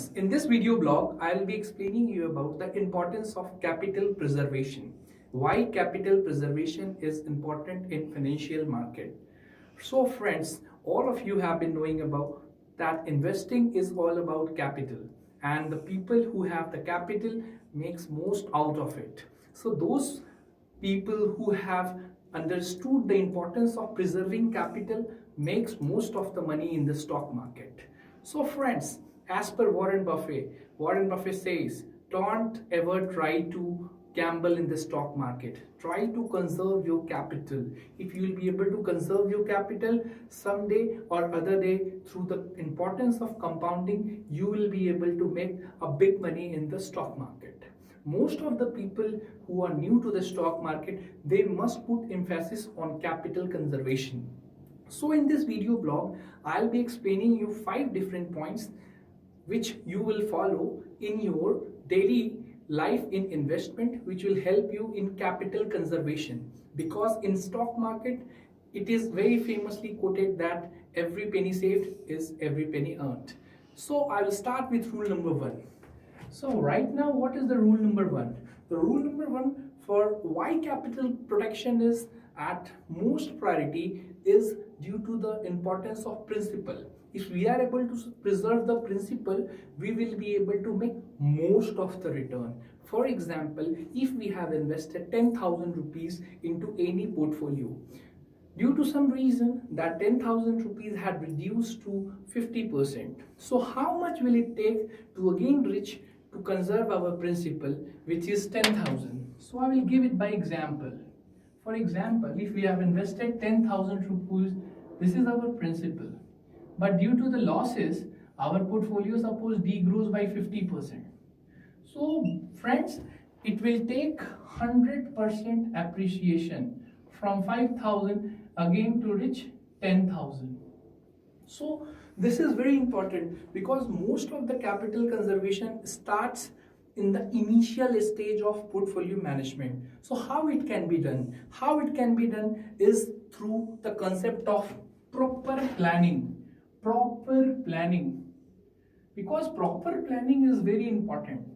In this video blog, I'll be explaining you about the importance of capital preservation. Why capital preservation is important in financial market. So friends, all of you have been knowing about that investing is all about capital, and the people who have the capital makes most out of it. So those people who have understood the importance of preserving capital makes most of the money in the stock market. So friends, as per Warren Buffett says, don't ever try to gamble in the stock market. Try to conserve your capital. If you will be able to conserve your capital, someday or other day, through the importance of compounding, you will be able to make a big money in the stock market. Most of the people who are new to the stock market, they must put emphasis on capital conservation. So in this video blog, I'll be explaining you 5 different points which you will follow in your daily life in investment, which will help you in capital conservation. Because in stock market, it is very famously quoted that every penny saved is every penny earned. So I will start with rule number 1. So right now, what is the rule number 1? The rule number 1 for why capital protection is at most priority is due to the importance of principal. If we are able to preserve the principal, we will be able to make most of the return. For example, if we have invested 10,000 rupees into any portfolio, due to some reason that 10,000 rupees had reduced to 50%. So how much will it take to again reach to conserve our principal, which is 10,000? So I will give it by example. For example, if we have invested 10,000 rupees, this is our principal. But due to the losses, our portfolio suppose degrows by 50%. So friends, it will take 100% appreciation from 5,000 again to reach 10,000. So this is very important because most of the capital conservation starts in the initial stage of portfolio management. So how it can be done? How it can be done is through the concept of proper planning. Proper planning. Because proper planning is very important.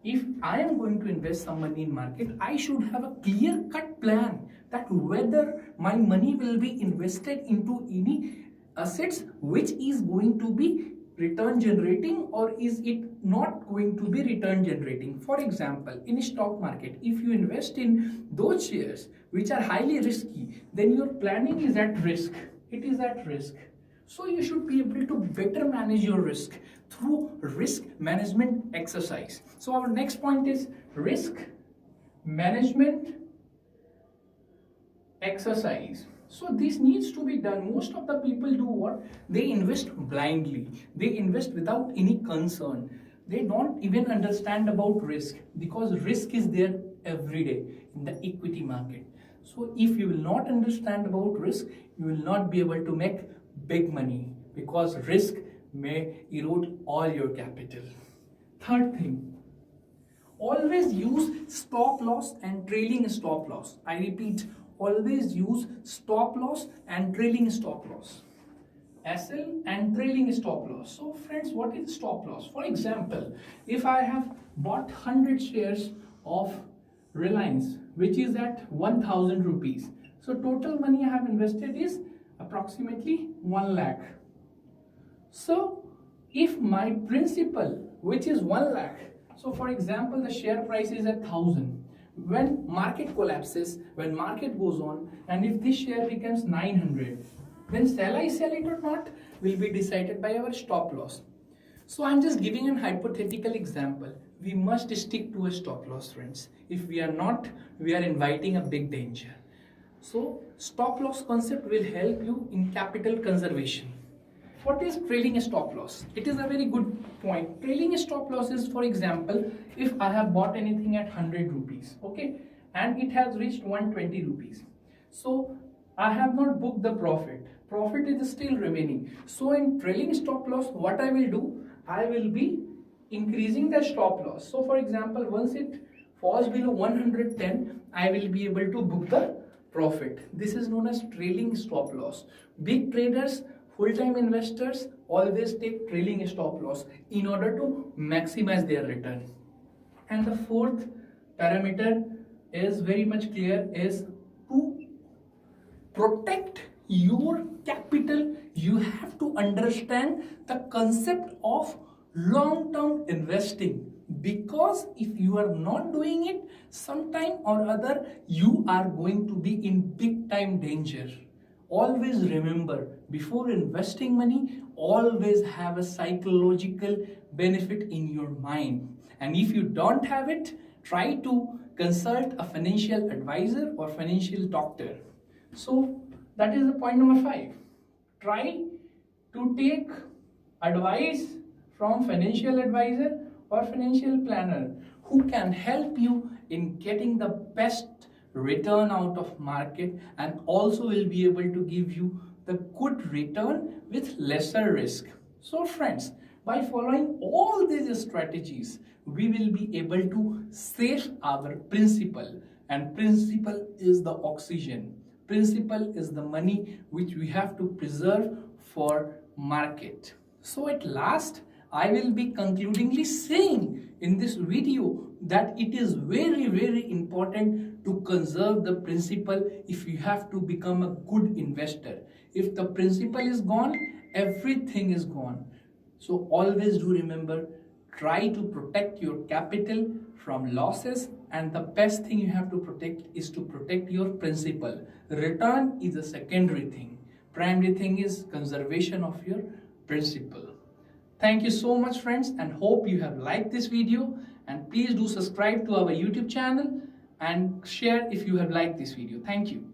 If I am going to invest some money in market, I should have a clear-cut plan that whether my money will be invested into any assets which is going to be return generating or is it not going to be return generating. For example, in a stock market, if you invest in those shares which are highly risky, then your planning is at risk. It is at risk. So you should be able to better manage your risk through risk management exercise. So our next point is risk management exercise. So this needs to be done. Most of the people do what? They invest blindly. They invest without any concern. They don't even understand about risk because risk is there every day in the equity market. So if you will not understand about risk, you will not be able to make big money because risk may erode all your capital. Third thing, always use stop loss and trailing stop loss. I repeat, always use stop loss and trailing stop loss. SL and trailing stop loss. So friends, what is stop loss? For example, if I have bought 100 shares of Reliance, which is at 1,000 rupees. So total money I have invested is approximately 1 lakh. So if my principal, which is 1 lakh, so for example, the share price is at 1,000. When market collapses, when market goes on, and if this share becomes 900, then shall I sell it or not will be decided by our stop loss. So I'm just giving an hypothetical example. We must stick to a stop loss, friends. If we are not, we are inviting a big danger. So stop loss concept will help you in capital conservation. What is trailing stop loss? It is a very good point. Trailing stop loss is, for example, if I have bought anything at 100 rupees, okay, and it has reached 120 rupees. So I have not booked the profit. Profit is still remaining. So in trailing stop loss, what I will do? I will be increasing the stop loss. So for example, once it falls below 110, I will be able to book the profit. This is known as trailing stop loss. Big traders, full-time investors always take trailing stop loss in order to maximize their return. And the fourth parameter is very much clear, is to protect your capital. You have to understand the concept of long term investing, because if you are not doing it, sometime or other you are going to be in big time danger. Always remember, before investing money, always have a psychological benefit in your mind. And if you don't have it, try to consult a financial advisor or financial doctor. So that is the point number 5. Try to take advice from financial advisor or financial planner who can help you in getting the best return out of market, and also will be able to give you the good return with lesser risk. So friends, by following all these strategies, we will be able to save our principal, and principal is the oxygen. Principal is the money which we have to preserve for market. So at last, I will be concludingly saying in this video that it is very important to conserve the principal if you have to become a good investor. If the principal is gone, everything is gone. So always do remember, try to protect your capital from losses, and the best thing you have to protect is to protect your principal. Return is a secondary thing. Primary thing is conservation of your principal. Thank you so much friends, and hope you have liked this video, and please do subscribe to our YouTube channel and share if you have liked this video. Thank you.